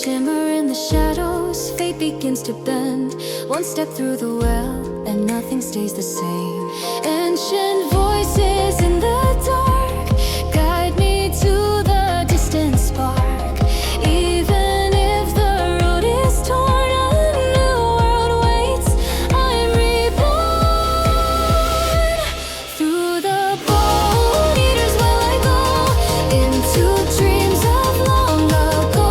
shimmer in the shadows, fate begins to bend. One step through the well, and nothing stays the same. Ancient voices in the dark guide me to the distant spark. Even if the road is torn, a new world waits. I'm reborn. Through the bone eaters will I go, into dreams of long ago.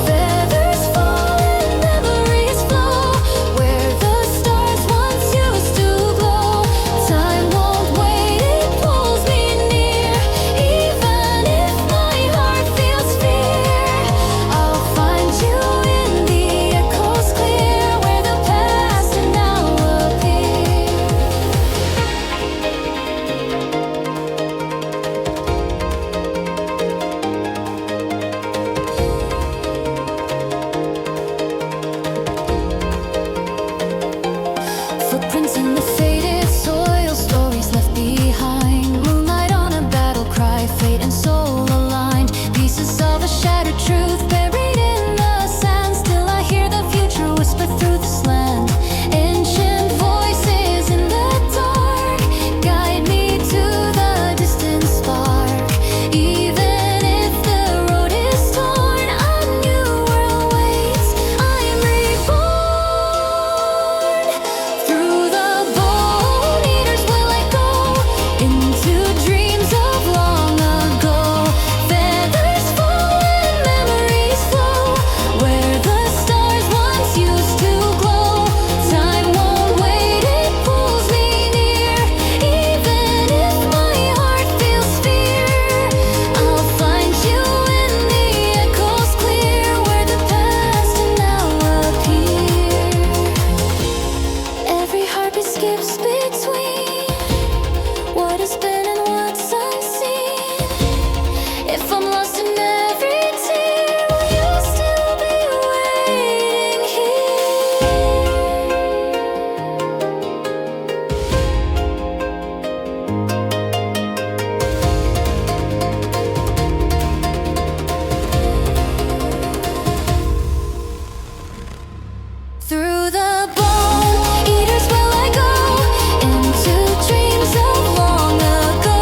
Feathers fall and memories flow, where the stars once used to glow. Time won't wait, it pulls me near. Even if my heart feels fear, I'll find you in the echoes clear, where the past and now appear. Footprints in the faded soil, stories left behind. Moonlight on a battle cry, fate and soul aligned. Pieces of a shattered truth buried in the sand. Still I hear the future whisper through this land. Ancient voices in the dark guide me to the distant spark. Even if the road is torn, a new world waits. I'm reborn. Through the bone eaters will I go, into dreams of long ago. Feathers fall and memories flow, where the stars once used to glow. Time won't wait, it pulls me near. Even if my heart feels fear, I'll find you in the echoes clear, where the past and now appear. Every heartbeat skips between what has been and what's unseen. If I'm lost in every tear, will you still be waiting here? Through the bone eaters will I go, into dreams of long ago.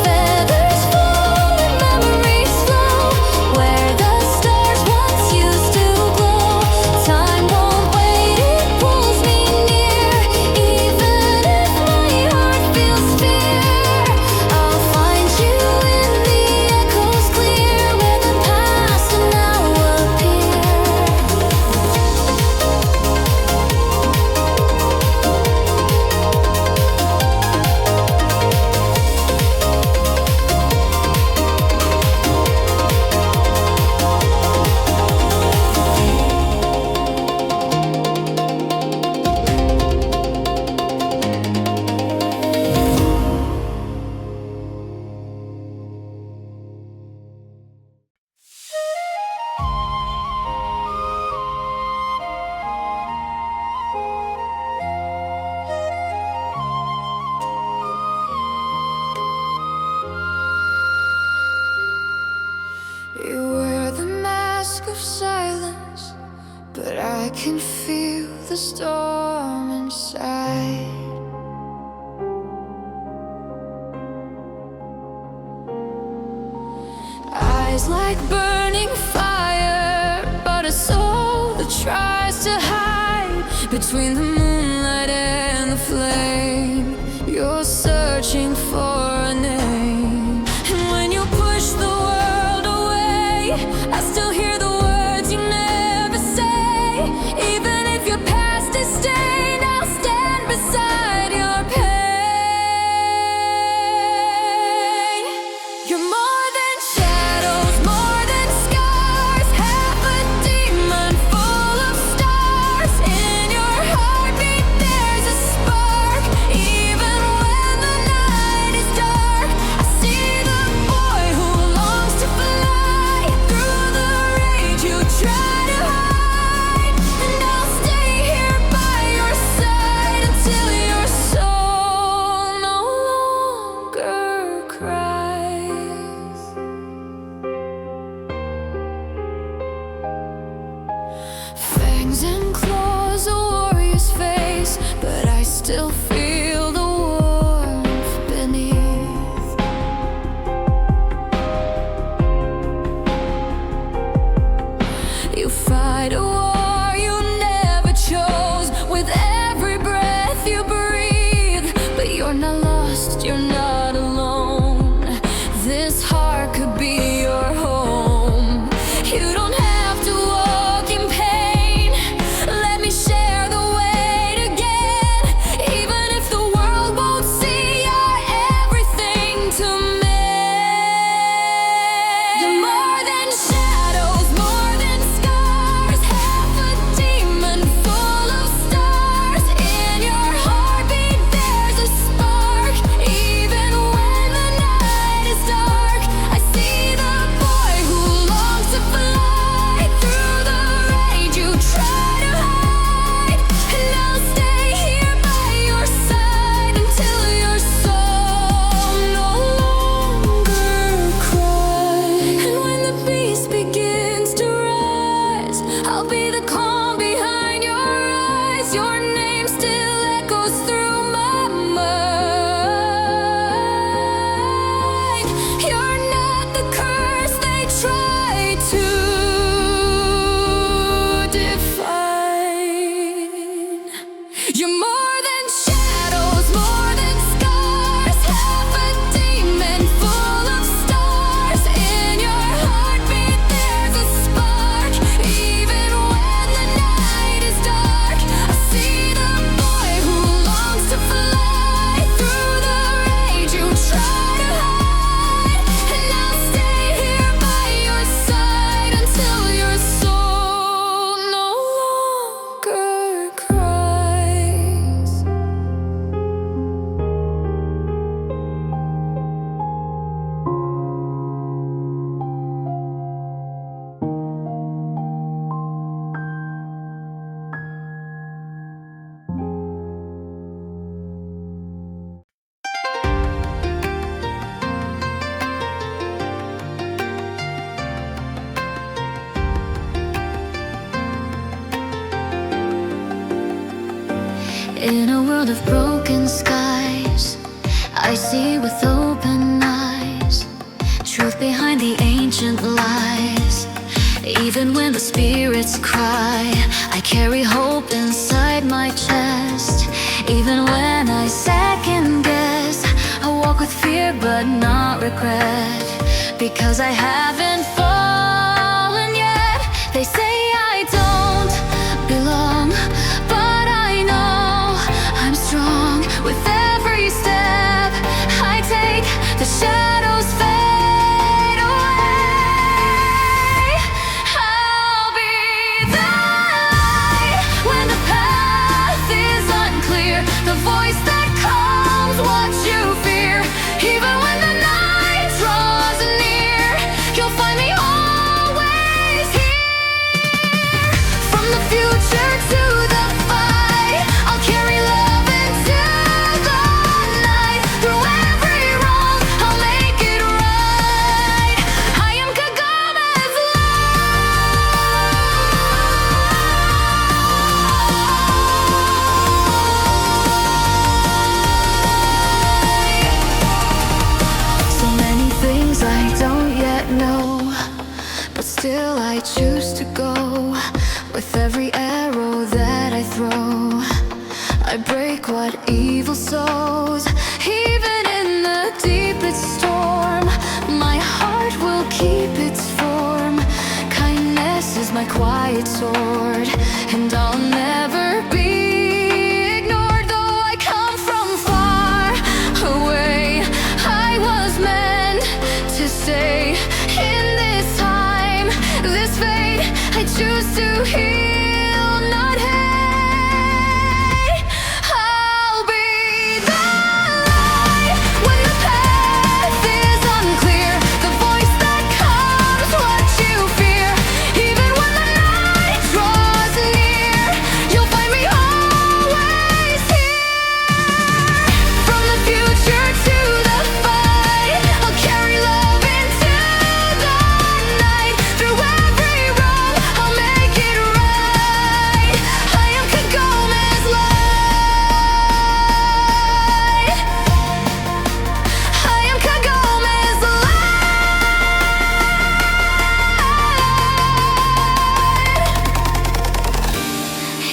Feathers fall and memories flow, where the stars once used to glow. Time won't wait, it pulls me near. Even if my heart feels fear, I'll find you in the echoes clear, where the past and now appear. You wear the mask of silence, but I can feel the storm inside. Eyes like burning fire, but a soul that tries to hide between the moonlight and the flame. You're searching for a name, and when you push the world away, I still hear the words you never say. Even if your past is stained, I'll stand beside your pain. You're more than shadows, more than scars, half a demon full of stars. In your heartbeat world of broken skies, I see with open eyes truth behind the ancient lies. Even when the spirits cry, I carry hope inside my chest. Even when I second guess, I walk with fear but not regret, because I haven't fallen yet. They say I don't belong, but I know I'm strong. With every step I take, the shadows fade away. I'll be the light when the path is unclear, the voice that calms what you fear. Even when the night draws near, you'll find me always here. From the future to the fight, I'll carry love into the night. Through every wrong, I'll make it right. I am Kagome's light. So many things I don't yet know, but still I choose to go. With every arrow that I throw, I break what evil sows. Even in the deepest storm, my heart will keep its form. Kindness is my quiet sword, and I'll never be ignored. Though I come from far away, I was meant to stay. In this time, this fate, I choose to heal, not hate. I'll be the light when the path is unclear, the voice that calms what you fear. Even when the night draws near, you'll find me always here. From the future to the fight, I'll carry love into the night. Through every wrong, I'll make it right. I am Kagome's light. I am Kagome's light.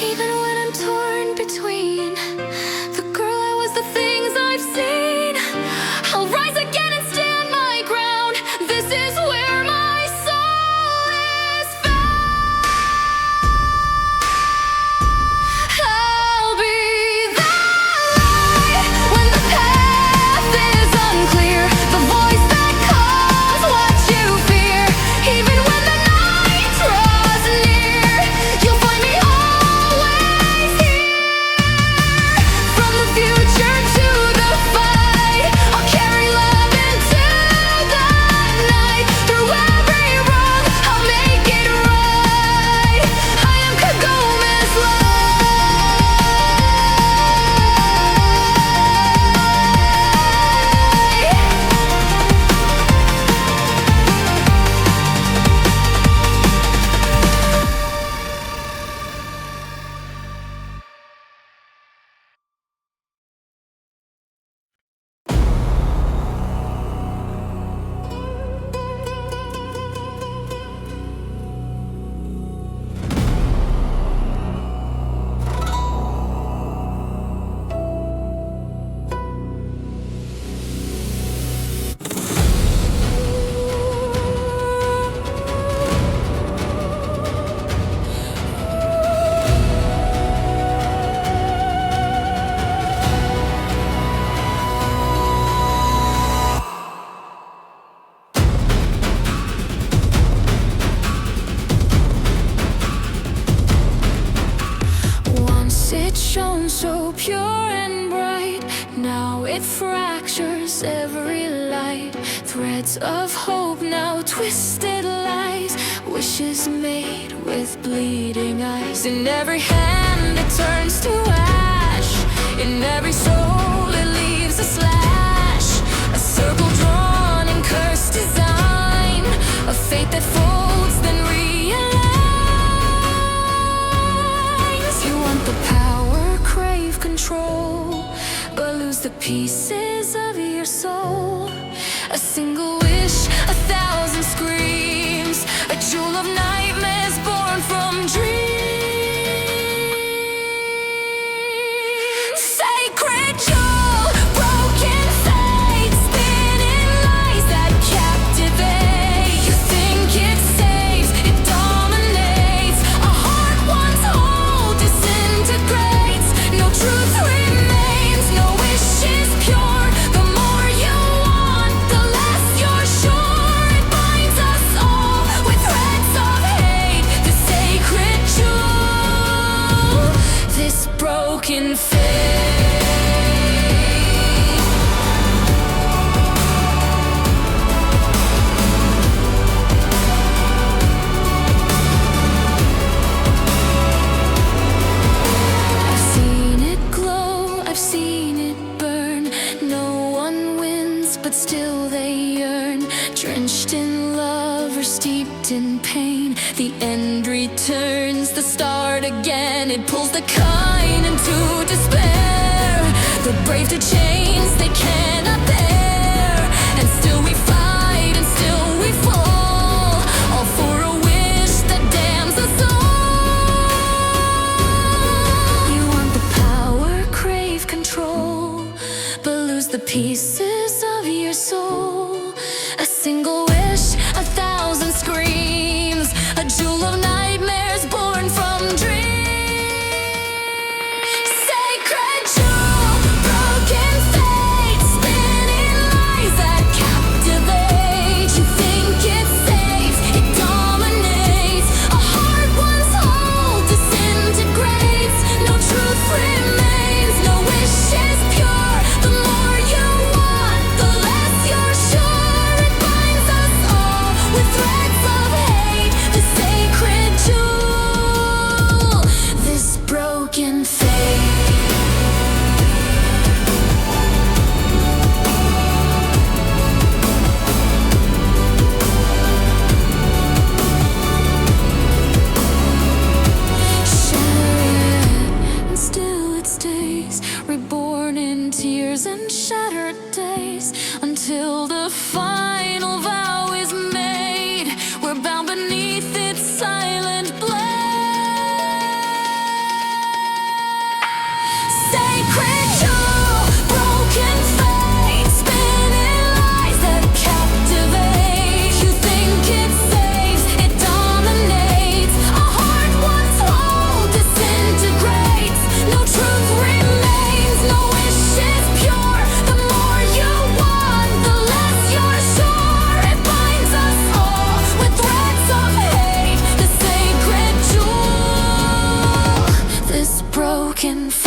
Even when I'm torn between the girl I was, the things I've seen, I'll rise again and stand my ground. This is where my soul is found. I'll be the light when the path is unclear, the voice that calls what you fear. Even when the night draws near, you'll find me always here. From the future to the fight, I'll carry love into the night. Through every wrong, I'll make it right. I am Kagome's Once it shone so pure and bright, now it fractures every light. Threads of hope, now twisted lies, wishes made with bleeding eyes. In every hand it turns to ash, in every soul it leaves a slash. A circle drawn in cursed design, a fate that folds then realigns. You want the power, crave control, pieces of your soul. A single wish, 1,000 screams, a jewel of nightmares born from dreams. Sacred jewel, broken fate, spinning lies that captivate. You think it saves, it dominates. A heart once whole disintegrates. No truth remains, no wish is pure. The more you want, the less you're sure. It binds us all with threads of hate. The sacred jewel, this broken fate. I've seen it glow, I've seen it burn. No one wins, but still they yearn. Drenched in love or steeped in pain, the end returns, the start again. It pulls the kind into despair. The brave to chains they cannot bear. And still we fight, and still we fall, all for a wish that damns us all. You want the power, crave control, but lose the pieces of your soul. A single wish, 1,000 screams, a jewel of nightmares born from dreams. Sacred jewel, broken fate, spinning lies that captivate. You think it saves, it dominates. A heart once whole disintegrates. No truth remains, no wish is pure. The more you want, the less you're sure. It binds us all with threads of hate. The sacred jewel, this broken fate. Shattered, and still it stays, reborn in tears and shattered days, until the final vow is made. We're bound beneath its silent blade. Sacred jewel, broken fate, spinning lies that captivate. You think it saves, it dominates. A heart once whole disintegrates. No truth remains, no wish is pure. The more you want, the less you're sure. It binds us all with threads of hate. The sacred jewel, this broken fate.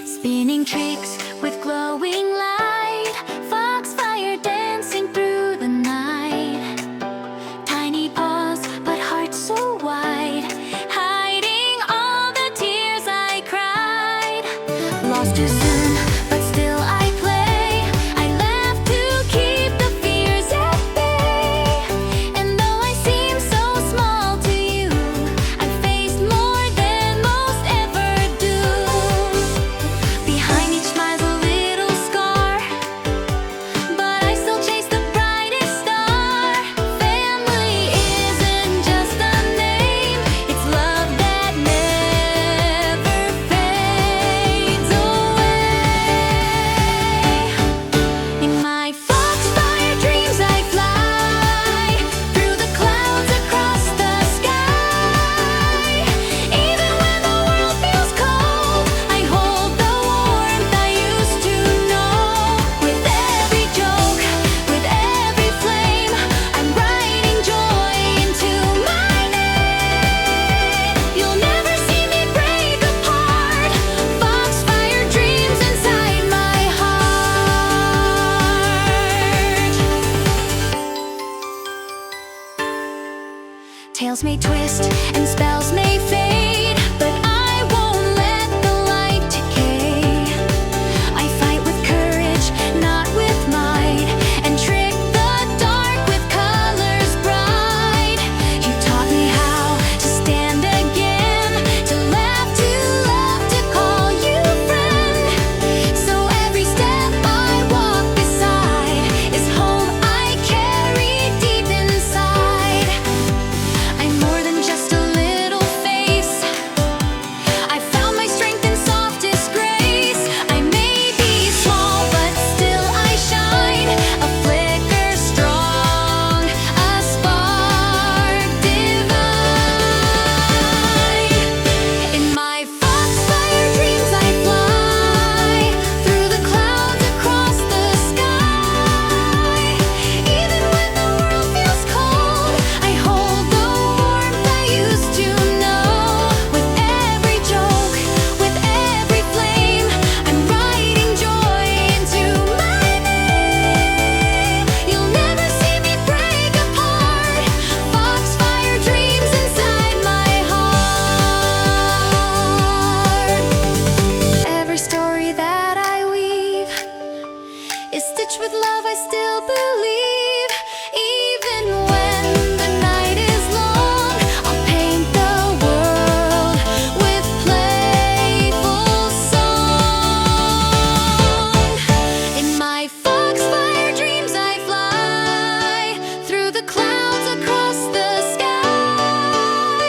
Spinning tricks with glowing light, foxfire dancing through the night. Tiny paws, but hearts so wide, hiding all the tears I cried. Lost too soon, but still I play. I laugh to keep the fears at bay. And though I seem so small to you, I've faced more than most ever do. Behind each smile's a little scar, but I still chase the brightest star. Family isn't just a name, it's love that never fades away. may twist and spells may fade, but I won't let the light decay. I fight with courage, not with might, and trick the dark with colors bright. You taught me how to stand again, to laugh, to love, to call you friend. So every step I walk beside is home I carry deep inside. I'm more than just a little face. I found my strength in softest grace. I may be small, but still I shine. A flicker strong, a spark divine. In my foxfire dreams I fly through the clouds across the sky. Even when the world feels cold, I hold the warmth I used to know. With every joke, with every flame, I'm writing joy into my name. You'll never see me break apart. Foxfire dreams inside my heart. Every story that I weave is stitched with love. I still believe. Even when the night is long, I'll paint the world with playful song. In my foxfire dreams I fly through the clouds across the sky.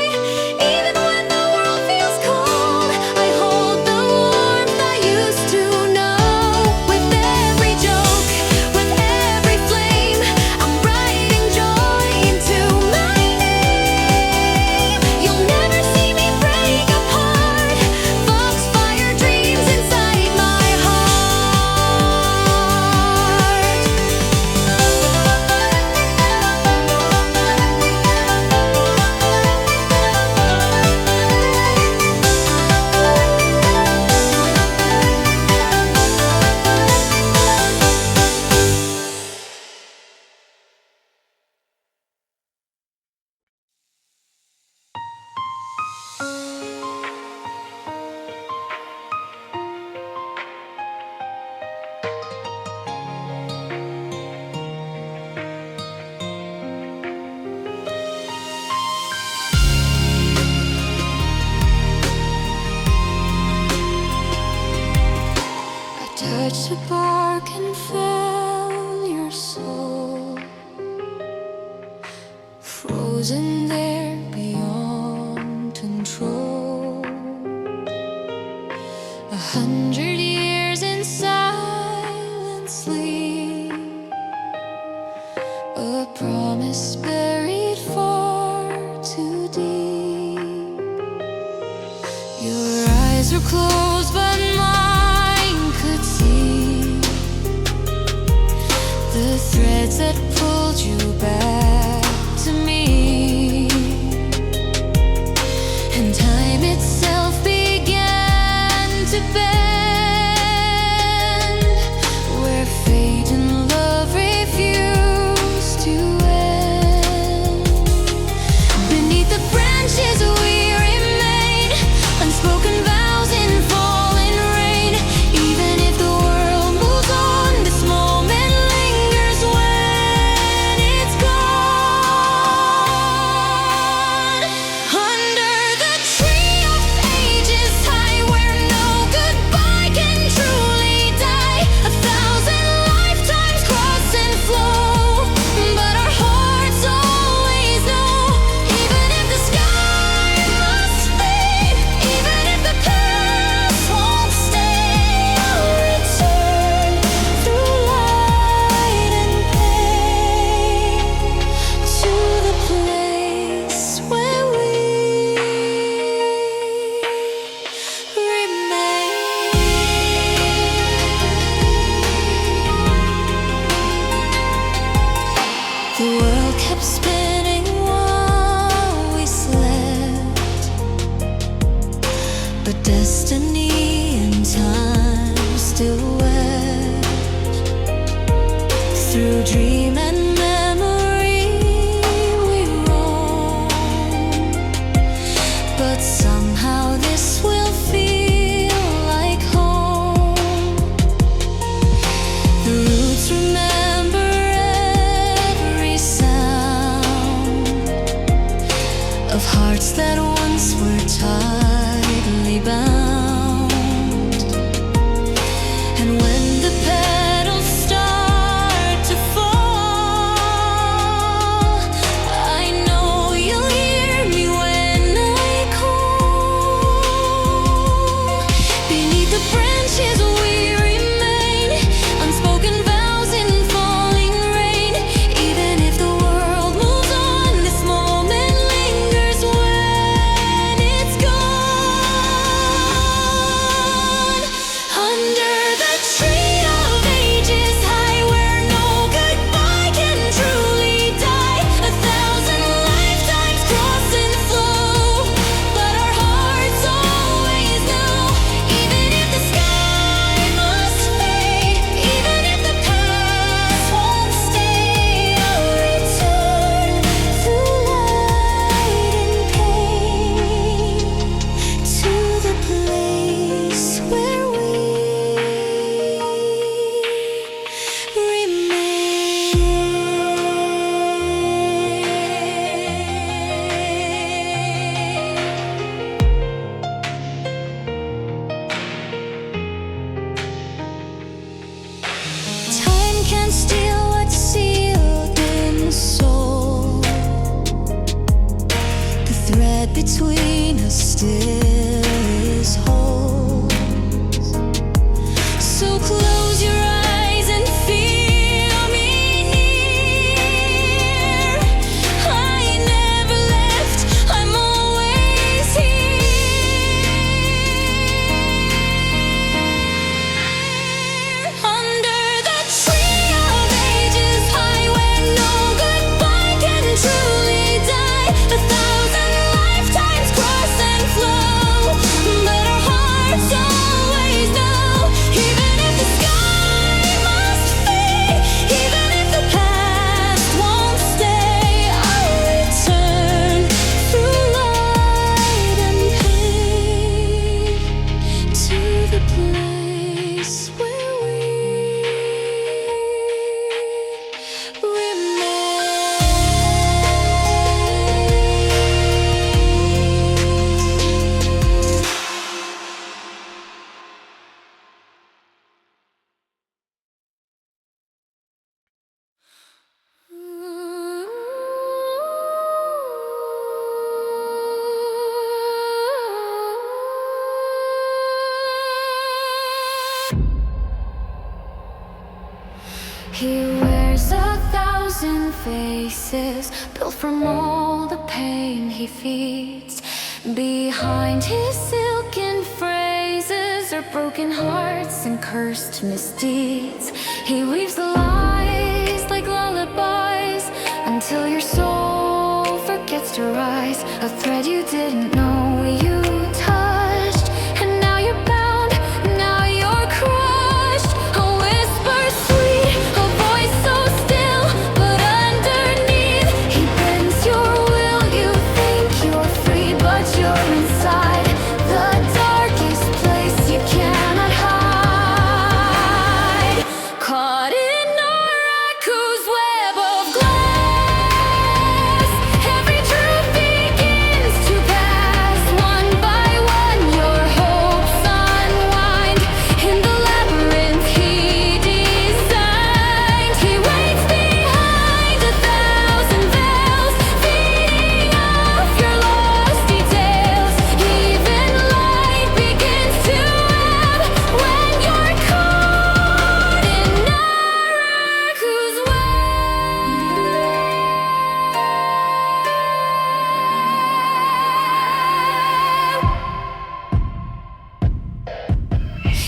Even when the world feels cold, I hold the warmth I used to know. With every joke, with every flame, I'm writing joy into my name. You'll never see me break apart. Foxfire dreams inside my I touched a bark and felt your soul frozen there beyond control. 100 years in silent sleep, a promise buried far too deep. Your eyes were closed, but mine could see the threads that pulled you back to me. And time itself began to bend, where fate and love refused to end. Beneath the branches we remain, unspoken vows in falling rain. Even if the world moves on, this moment lingers when it's gone. Under the tree of ages high, where no goodbye can truly die. 1,000 lifetimes cross and flow, but our hearts always know. Even if the sky must fade, even if the past won't stay, I'll return through light and pain to the place where we remain. The world kept spinning while we slept, but destiny and time still wept. Through dream and memory we roam, ashes we remain, unspoken vows in falling rain. Even if the world moves on, this moment lingers when it's gone. Under the tree of ages high, where no goodbye can truly die. 1,000 lifetimes cross and flow, but our hearts always know. Even if the sky must fade, even if the past won't stay, I'll return to light and pain, to the place where we Time can't steal what's sealed in the soul. The thread between us still is whole. So close your eyes and feel me near. I never left, I'm always here. Under the tree of ages high, where no goodbye can truly die. 1,000 lifetimes cross and flow, but our hearts always know. Even if the sky must fade, even if the past won't stay, I'll return through light and pain, to the place where we He wears 1,000 faces, built from all the pain he feeds. Behind his silken phrases are broken hearts and cursed misdeeds. He weaves the lies like lullabies until your soul forgets to rise. A thread you didn't know you touched, and now you're bound, now you're crushed. A whisper sweet, a voice so still, but underneath he bends your will. You think you're free, but you're inside the darkest place you cannot hide. Caught in Naraku's web of glass, every truth begins to pass. One by one your hopes unwind. In the labyrinth he designed, he waits behind 1,000 veils, feeding off your lost details. Even light begins to ebb when you're caught in Naraku's web.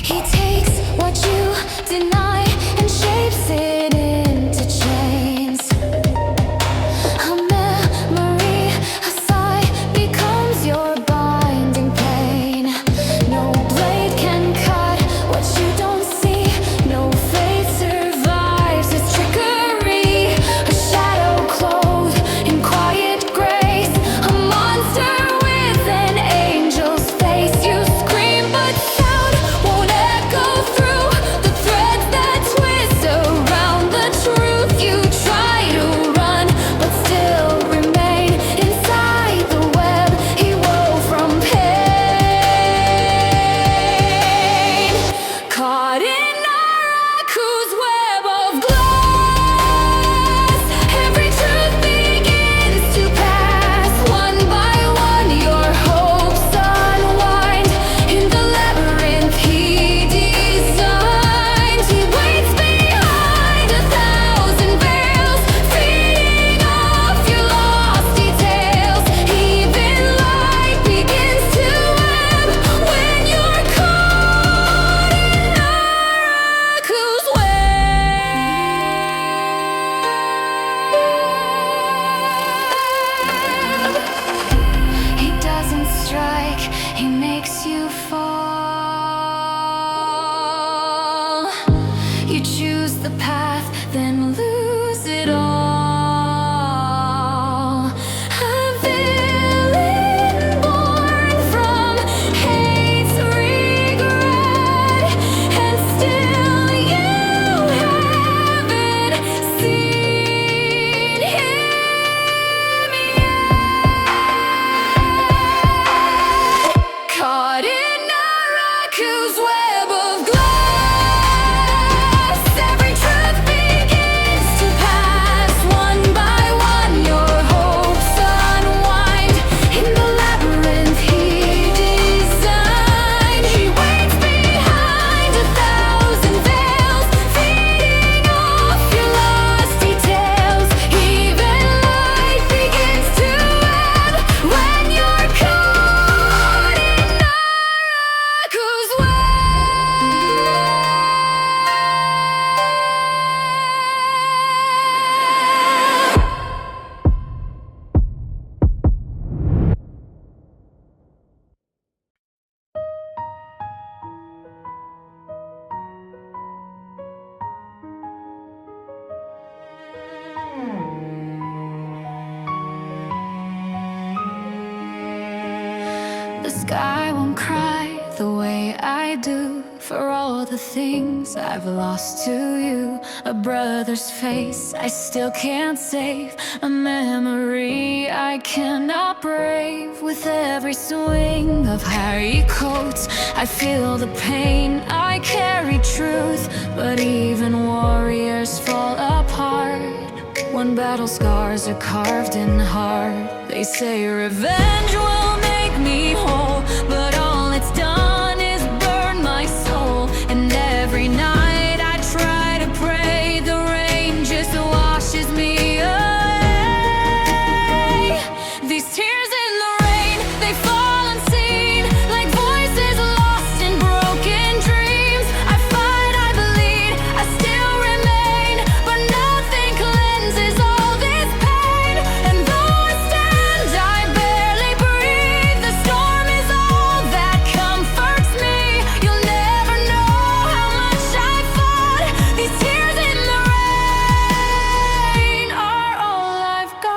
He takes what you deny and shapes it into chains. A memory, a sigh becomes your binding pain. No blade can cut what you don't see. No fate survives its trickery. A shadow clothed in quiet grace, a monster with an angel's face. You scream, but sound won't echo through the threads that You choose the path, then lose it all. A villain born from hate's regret, and still you haven't seen him yet. Caught in Naraku's web of glass, every truth begins to pass. One by one your hopes unwind. In the labyrinth he designed, he waits behind 1,000 veils, feeding off your lost details. Even light begins to ebb when you're caught in Naraku's web. The sky won't cry the way I do for all the things I've lost to you. A brother's face I still can't save, a memory I cannot brave. With every swing of hairy coats I feel the pain, I carry truth. But even warriors fall apart when battle scars are carved in heart. They say revenge will make me whole, but all it's done is burn my soul. And every night I try to pray, the rain just washes me away. These tears in the rain, they fall unseen, like voices lost in broken dreams. I fight, I bleed, I still remain, but nothing cleanses all this pain. And though I stand, I barely breathe. The storm is all that comforts me. You'll never know how much I fought. These tears in the rain are all I've got.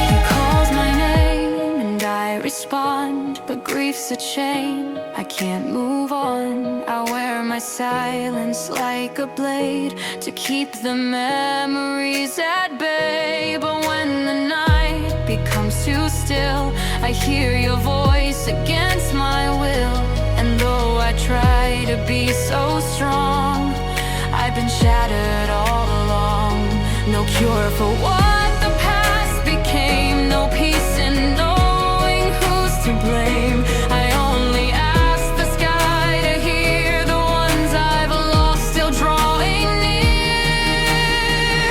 He calls my name and I respond, but grief's a chain, I can't move on. I wear my silence like a blade to keep the memories at bay. But when the night becomes too still, I hear your voice against my will. And though I try to be so strong, I've been shattered all along. No cure for what the past became, no peace in knowing who's to blame. I only ask the sky to hear the ones I've lost still drawing near.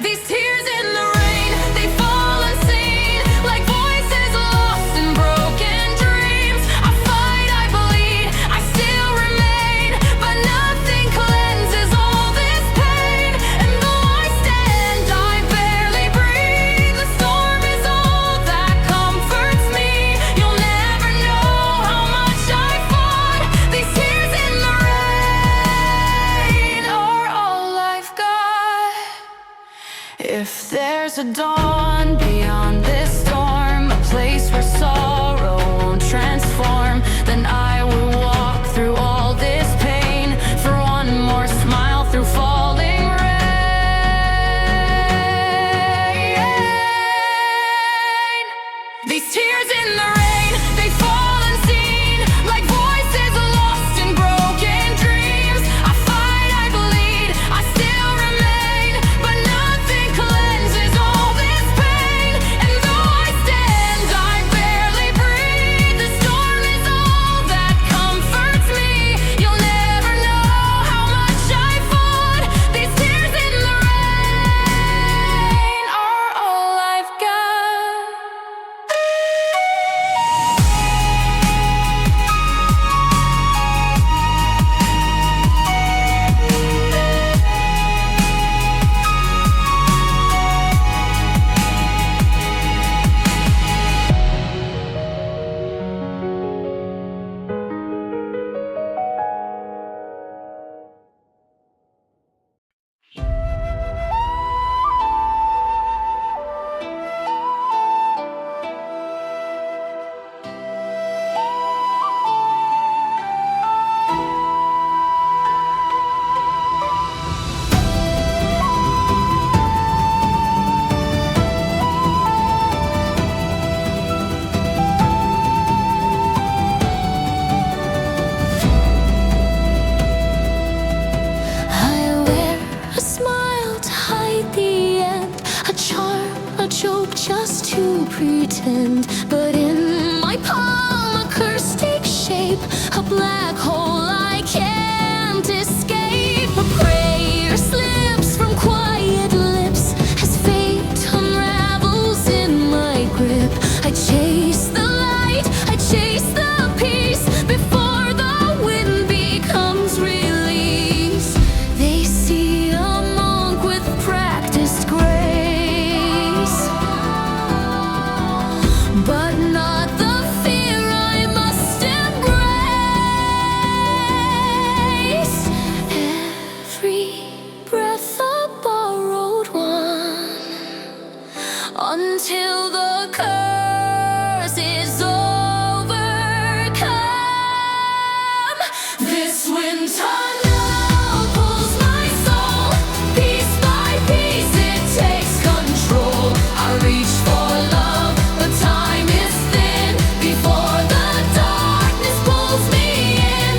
These tears in the rain, they fall unseen, like voices lost in broken dreams. I fight, I bleed, I still remain, but nothing cleanses all this pain. And though I stand, I barely breathe. The storm is all that comforts me. You'll never know how much I fought. These tears in the rain are all I've got. If there's a dawn beyond this storm, a place where sorrow won't transform, then I will walk through all this pain for one more smile through falling rain. These tears in the rain, they fall unseen, like voices lost in broken dreams. I fight, I bleed, I still remain, but nothing cleanses all this pain. And though I stand, I barely breathe. to pretend, but in my palm a curse takes shape, a black hole I can't escape. A prayer slips from quiet lips as fate unravels in my grip. I chase the light, I chase the peace before the wind becomes release. They see a monk with practiced grace, but not the fear I must embrace. Every breath a borrowed one, until the curse is overcome. This wind tunnel pulls my soul, piece by piece it takes control. I reach for love, but time is thin before the darkness pulls me in.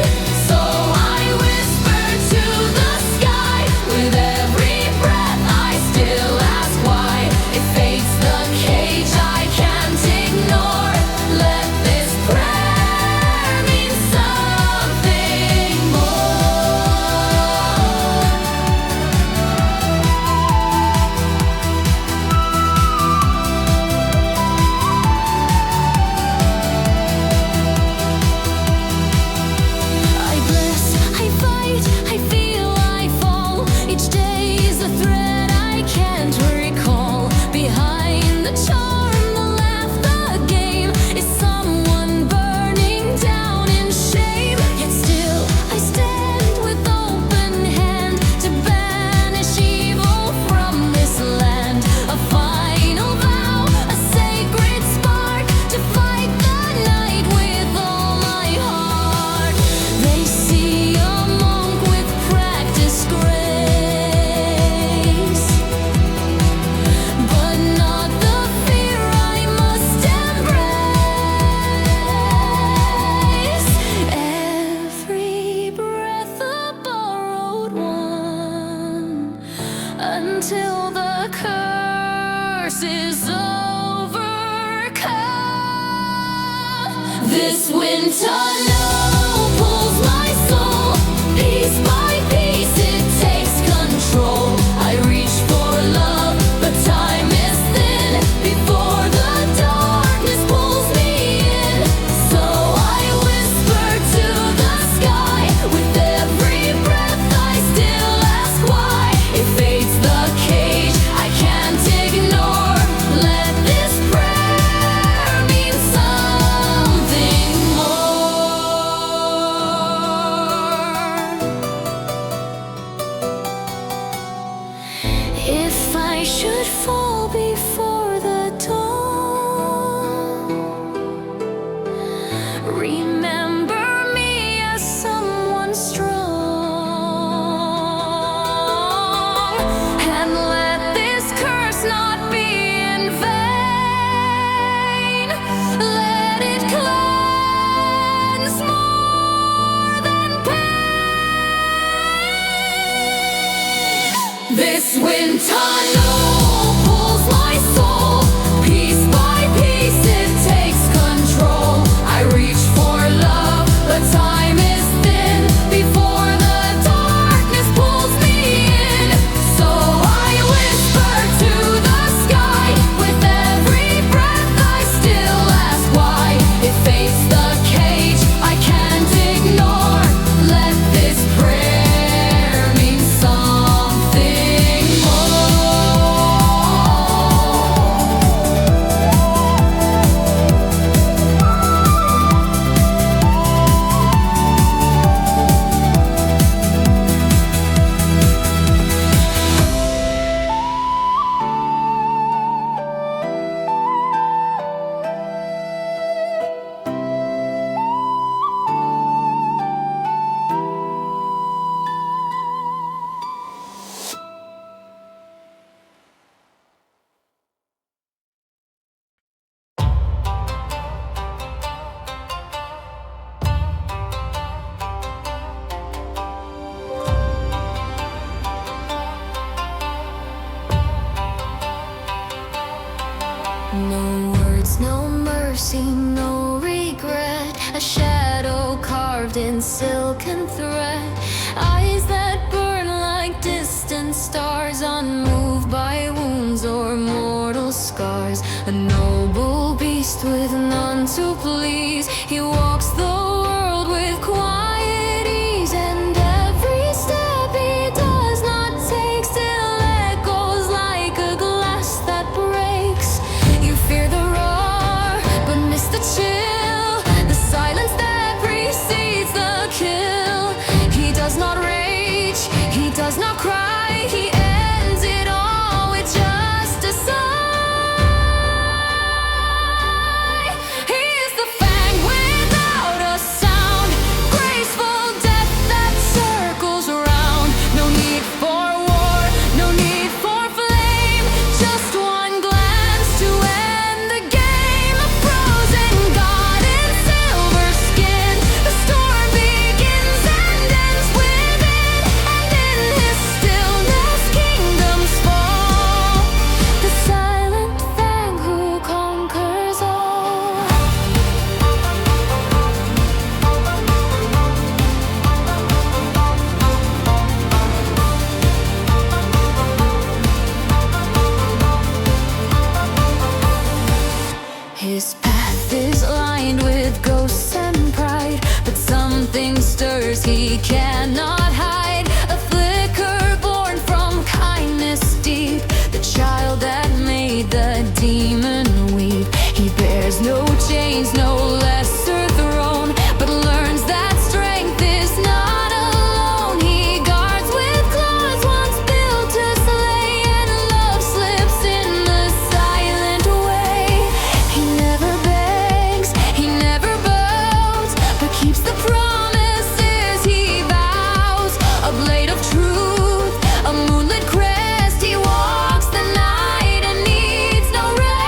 So I whisper to the sky, with every breath I still ask why. It fades the cage I can't ignore. Let this prayer mean something more. I bless, I fight, I feel I fall. Each day is a thread I can't recall. Behind the charm, the laugh, the game is someone burning down in shame. Yet still I stand with open hand to banish evil from this land. A final vow, a sacred spark to fight the night with all my heart. They see a monk with practiced grace, but not the fear I must embrace. Every breath a borrowed one, until the curse is overcome. This wind tunnel pulls my soul, piece by piece it takes control. I reach for love, but time is thin before the darkness pulls me in. So I whisper to the sky, with every breath I still ask why. It fades the cage I can't ignore. Let this prayer mean something more. If I should fall before the dawn, remember me as someone strong, and let this curse not be in vain. Let it cleanse more than pain. This wind tunnel pulls my soul, piece by piece it takes control. I reach for love, but time is thin before the darkness pulls me in. So I whisper to the sky, with every breath I still ask why. It fades the cage I can't ignore. Let this prayer mean something more. with none to please. He walks the world with quiet ease, and every step he does not take still echoes like a glass that breaks. You fear the roar, but miss the chill, the silence that precedes the kill. He does not rage, he does not cry, he ends it all with just a sigh. He is the fang without a sound, graceful death that circles around. No need for war, no need for flame, just one glance to end the game. A frozen god in silver skin, the storm begins and ends within, and in his stillness kingdoms fall. The silent fang who conquers all. His path is lined with ghosts and pride, but something stirs he cannot hide. A flicker born from kindness deep, the child that made the demon weep. He bears no chains, no lesser throne, but learns that strength is not alone. He guards with claws once built to slay, and love slips in the silent way. He never begs, he never bows, but keeps the promises he vows. A blade of truth, a moonlit crest, he walks the night and needs no rest.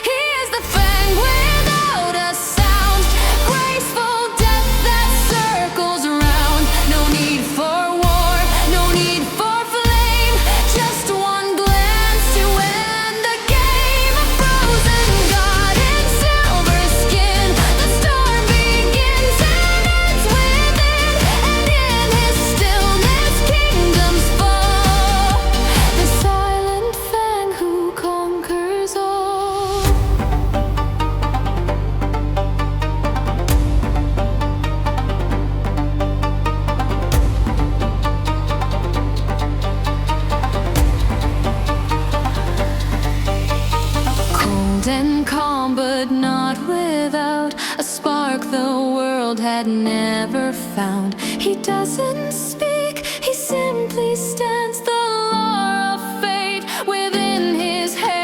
He is the fang without a sound, graceful death that circles around. No need for war, no need for flame, just one glance to end the game. A frozen god in silver skin, the storm begins and ends within, and in his stillness kingdoms fall. The silent fang who conquers all. Cold and calm, but not without a spark the world had never found. He doesn't speak, he simply stands, the law of fate within his hand.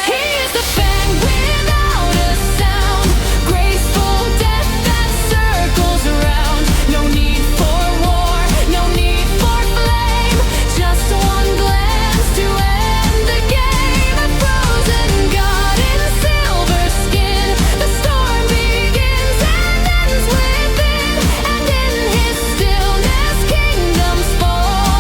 He is the fang without a sound, graceful death that circles around. No need for war, no need for flame, just one glance to end the game. A frozen god in silver skin, the storm begins and ends within, and in his stillness kingdoms fall.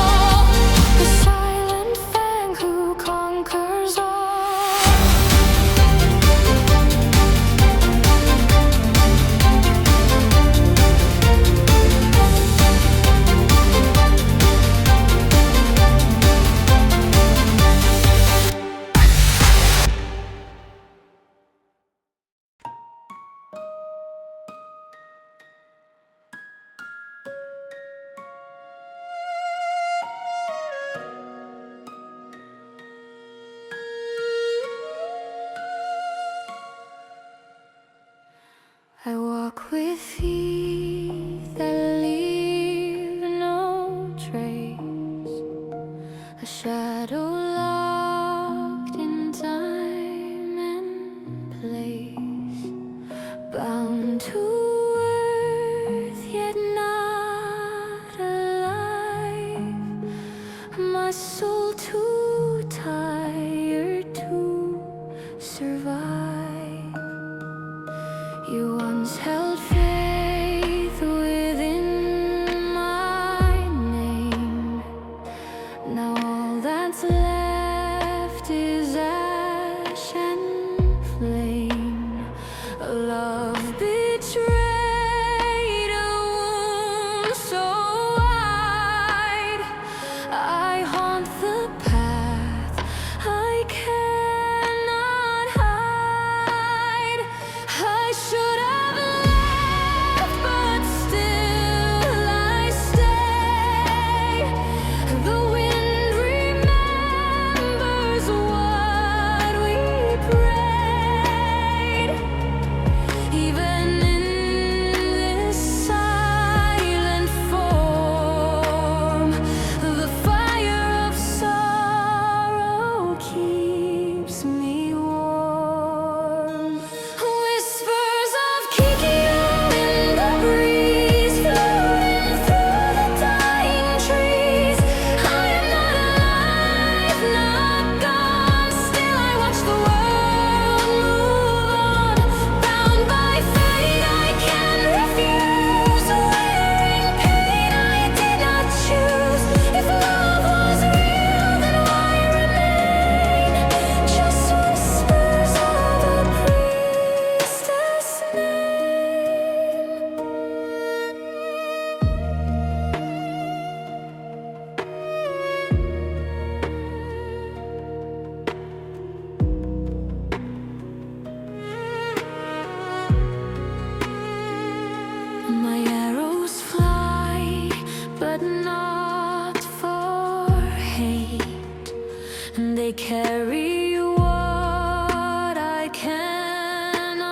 They carry what I cannot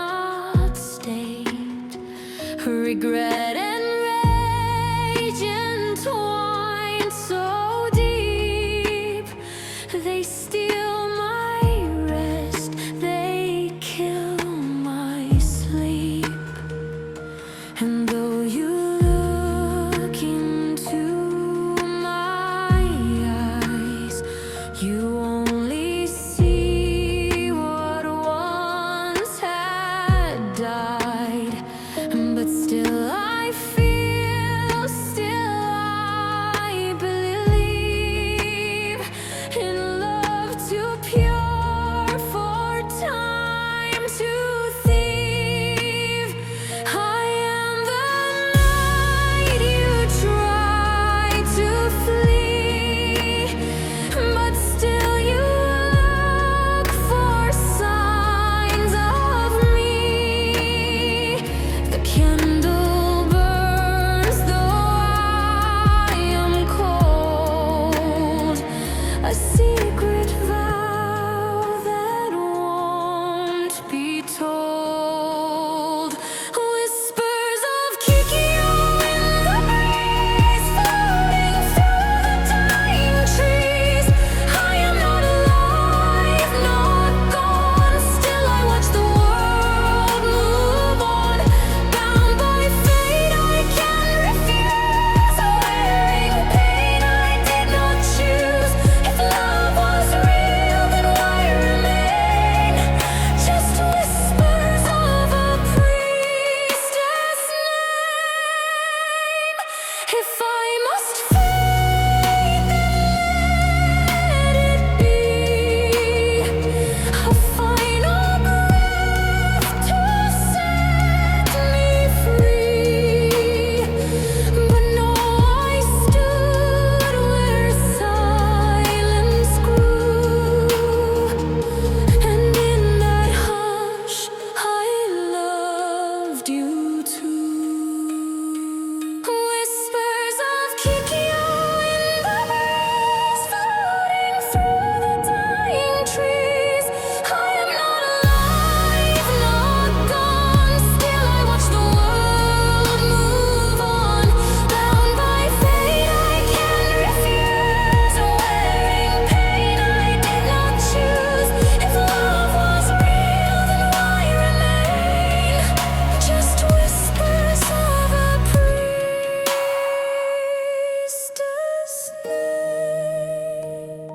state. Regret and rage entwined so deep. They steal my rest, they kill my sleep. And though you look into my eyes, you only see what once had died. But still I feel, still I believe in love too pure for time to thieve. I am the night you try to flee, but still you look for signs of me. The candle burns though I am cold, a secret vow that won't be told. Whispers of Kikyo in the breeze, floating through the dying trees. I am not alive, not gone. Still I watch the world move on. Bound by fate, I can't refuse. Wearing pain I did not choose. If love was real, then why remain? Just whispers of a priestess name. If I must fade, then let it be a final breath to set me free. But no, I stood where silence grew, and in that hush I loved you too. Whispers of Kikyo in the breeze, floating through the dying trees. I am not alive, not gone. Still I watch the world move on. Bound by fate, I can't refuse. Wearing pain I did not choose. If love was real, then why remain? Just whispers of a priestess name.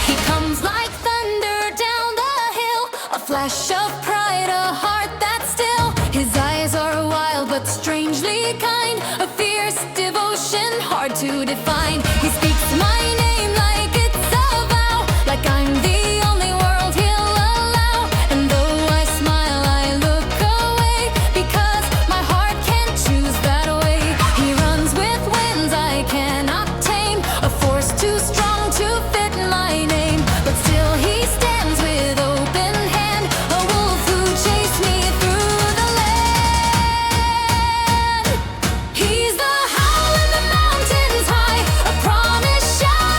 He comes like thunder down the hill, a flash of pride, a heart that's still. His eyes are wild but strangely kind, a fierce devotion hard to define. He speaks my name like it's a vow, like I'm the only world he'll allow. And though I smile, I look away, because my heart can't choose that way. He runs with winds I cannot tame, a force too strong to fit my name. But still he stands with open hand, a wolf who chased me through the land. He's the howl in the mountains high, a promise shouted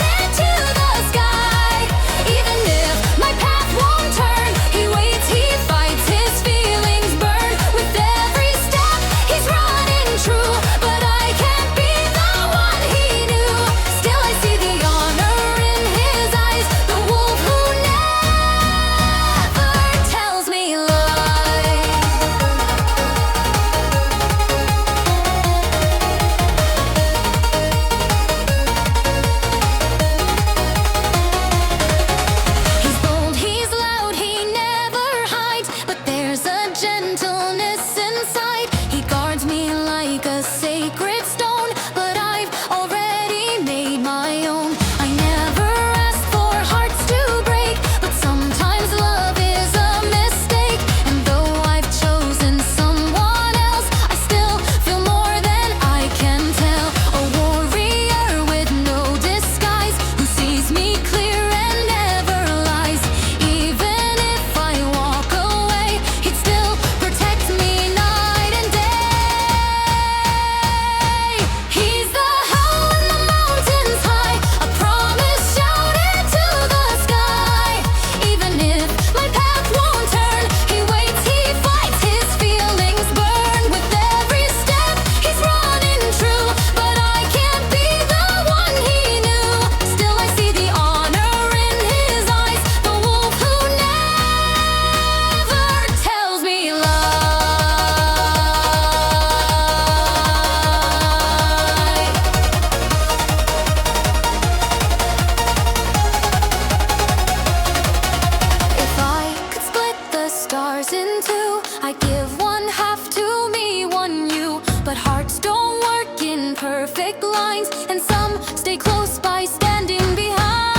stars in two. I give one half to me, one you. But hearts don't work in perfect lines, and some stay close by standing behind.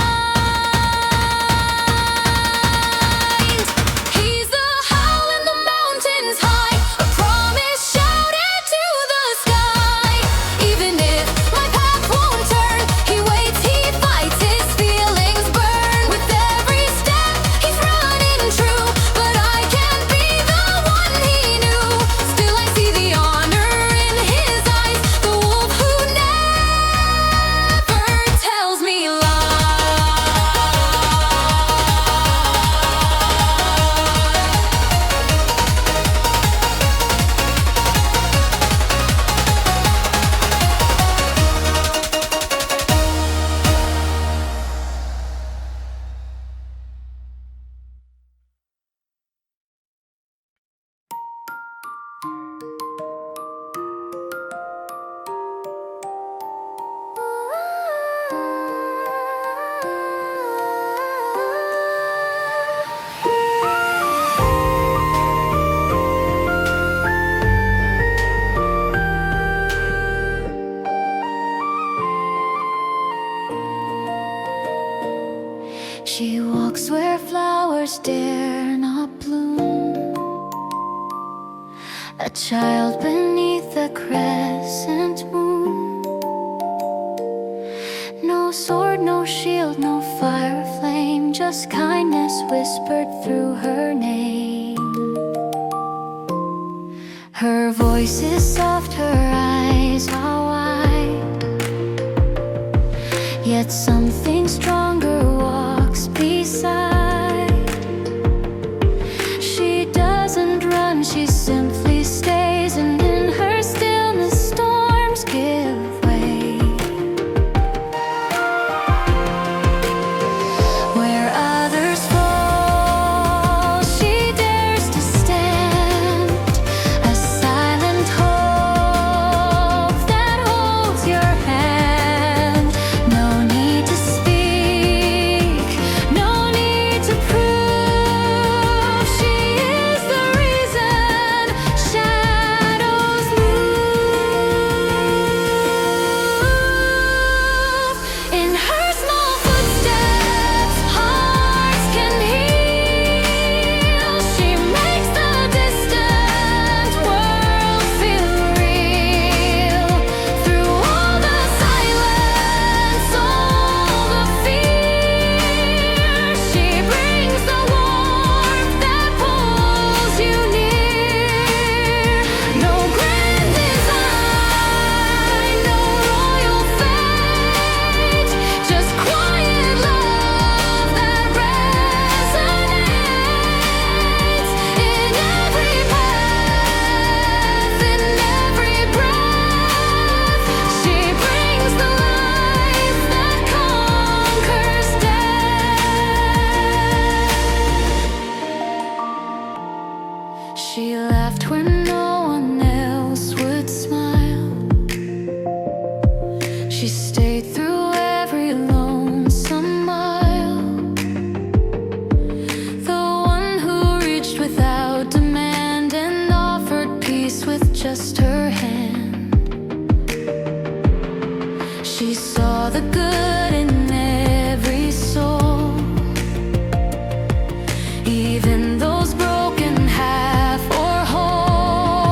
He's the howl in the mountains high, a promise shouted to the sky. Even if my path won't turn, he waits, he fights, his feelings burn. With every step, he's running true, but I can't be the one he knew. Still I see the honor in his eyes, the wolf who never tells me lies. She walks where flowers dare not bloom, a child beneath a crescent moon. No sword, no shield, no fire or flame, just kindness whispered through her name. Her voice is soft, her eyes are wide, yet something stronger walks beside. She doesn't run, she simply stays, and in her stillness storms give way. Where others fall, she dares to stand, a silent hope that holds your hand. No need to speak, no need to prove. She is the reason shadows move. In her small footsteps, hearts can heal. She makes the distant world feel real. Through all the silence, all the fear, she brings the warmth that pulls you near. No grand design, no royal fate, just quiet love that resonates in every path, in every breath. She brings the life that conquers death. She laughed when no one else would smile. She stayed through every lonesome mile. The one who reached without demand and offered peace with just her hand. She saw the good in every soul, even those broken half or whole.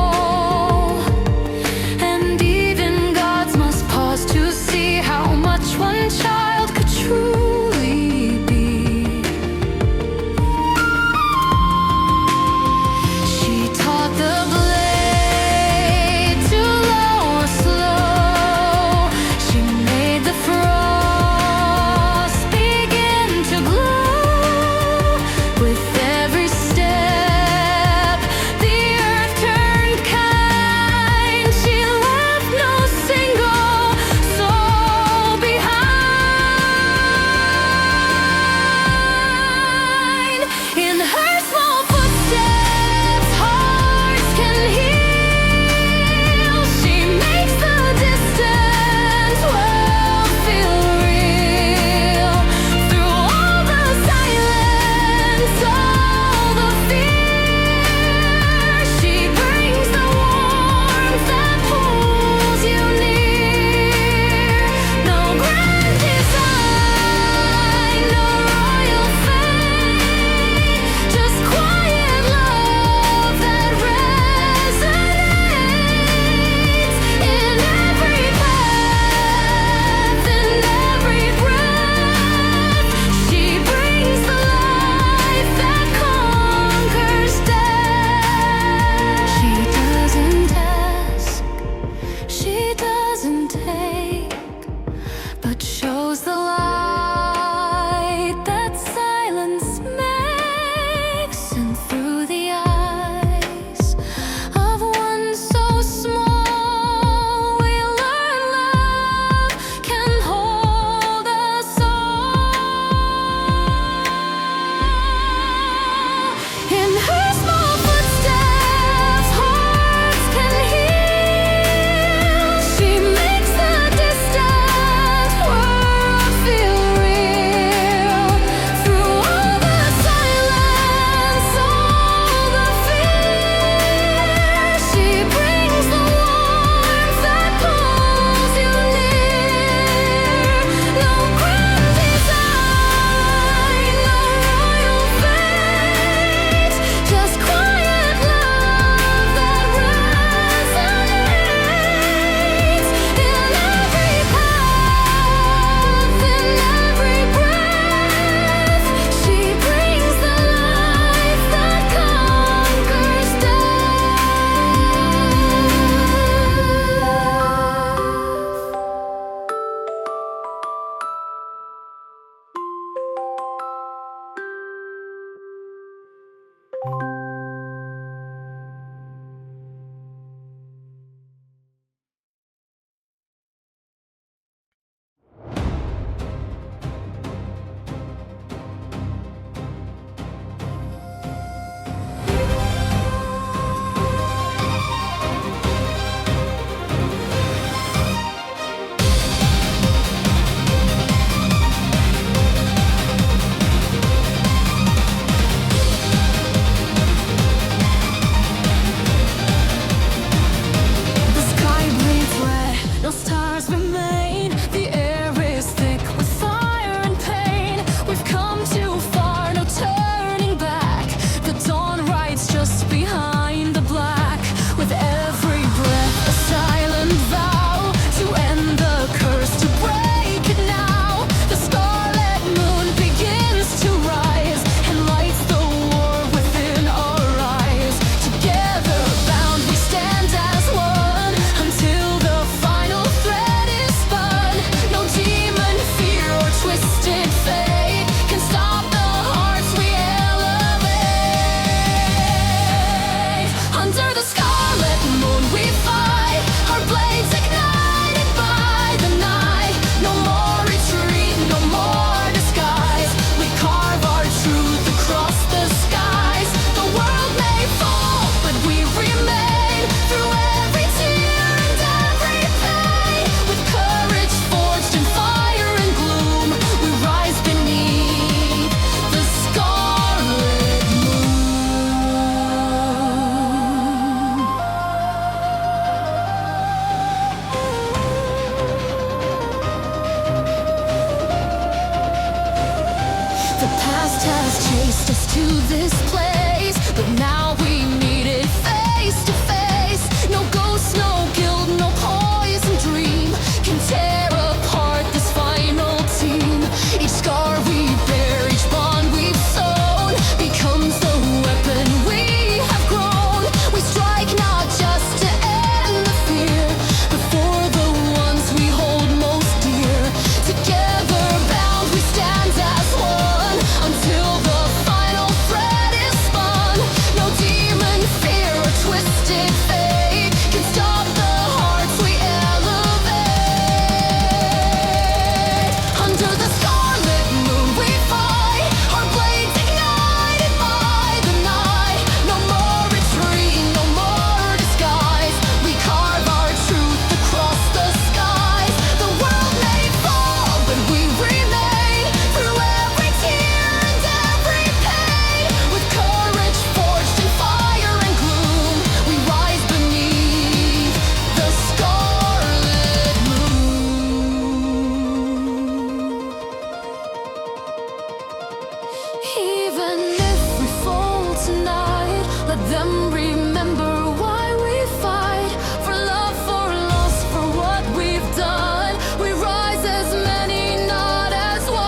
them remember why we fight. For love, for loss, for what we've done. We rise as many, not as one.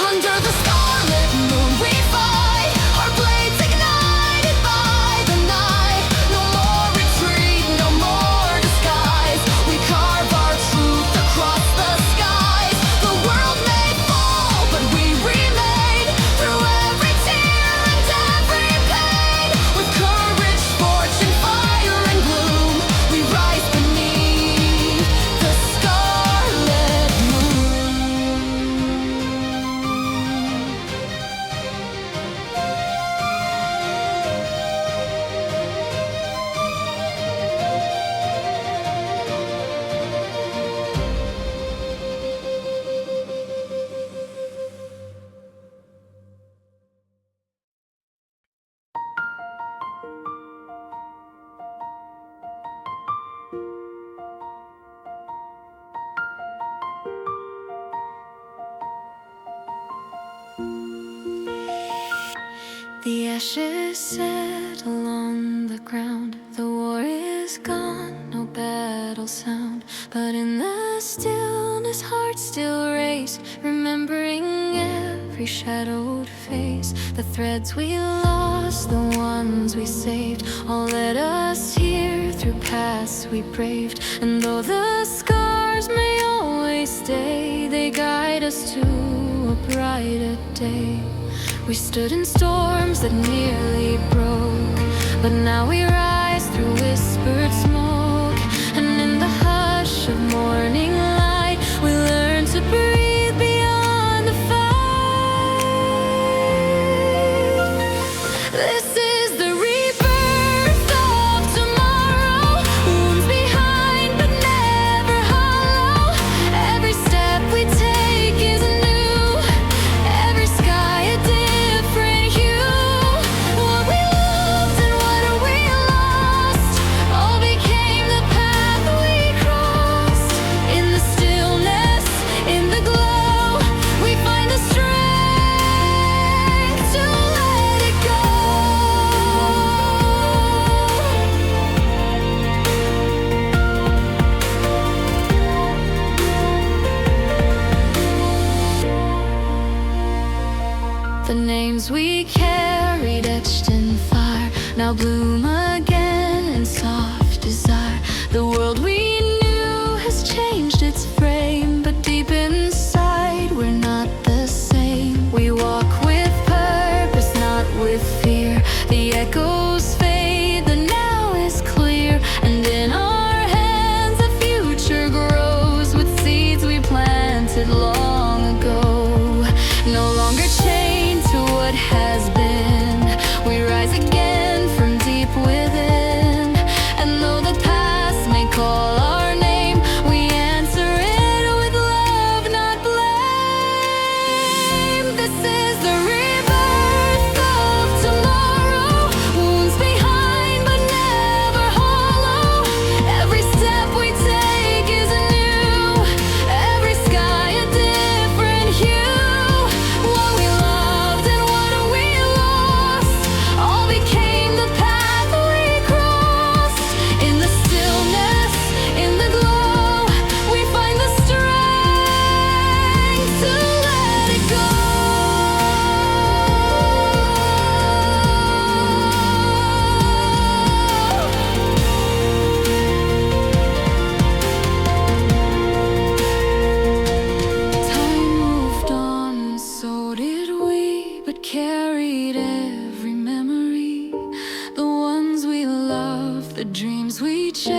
Under the scarlet moon we fight, our blades ignited by the night. No more retreat, no more disguise. We carve our truth across the skies. The world may fall, but we remain. Through every tear and every pain. With courage, fortune, fire and gloom, we rise beneath the scarlet moon. The ashes settle on the ground. The war is gone, no battle sound. But in the stillness, hearts still race, remembering every shadowed face. The threads we lost, the ones we saved, all led us here through paths we braved. And though the scars may always stay, they guide us to a brighter day. We stood in storms that nearly broke, but now we rise through whispered smoke. And in the hush of morning light, we learn to breathe beyond the fight. This is the rebirth of tomorrow. Wounds behind but never hollow. Every step we take is new. Every sky a different hue. What we loved and what we lost all became the path we crossed. In the stillness, in the glow, we find the strength to let it go. The names we carried etched in fire now bloom again in soft desire. The world we knew has changed its frame, but deep inside we're not the same. We walk with purpose, not with fear. The echoes fade, the now is clear. And in our hands a future grows with seeds we planted long ago. No longer chained to what has been, we rise again from deep within. And though the past may call our name, we answer it with love, not blame. This is the rebirth of tomorrow. Wounds behind but never hollow. Every step we take is new. Every sky a different hue. What we loved and what we lost all became the path we crossed. In the stillness, in the glow, we find the strength to let it go. Time moved on, so did we, but carried every memory. The ones we loved, the dreams we chased.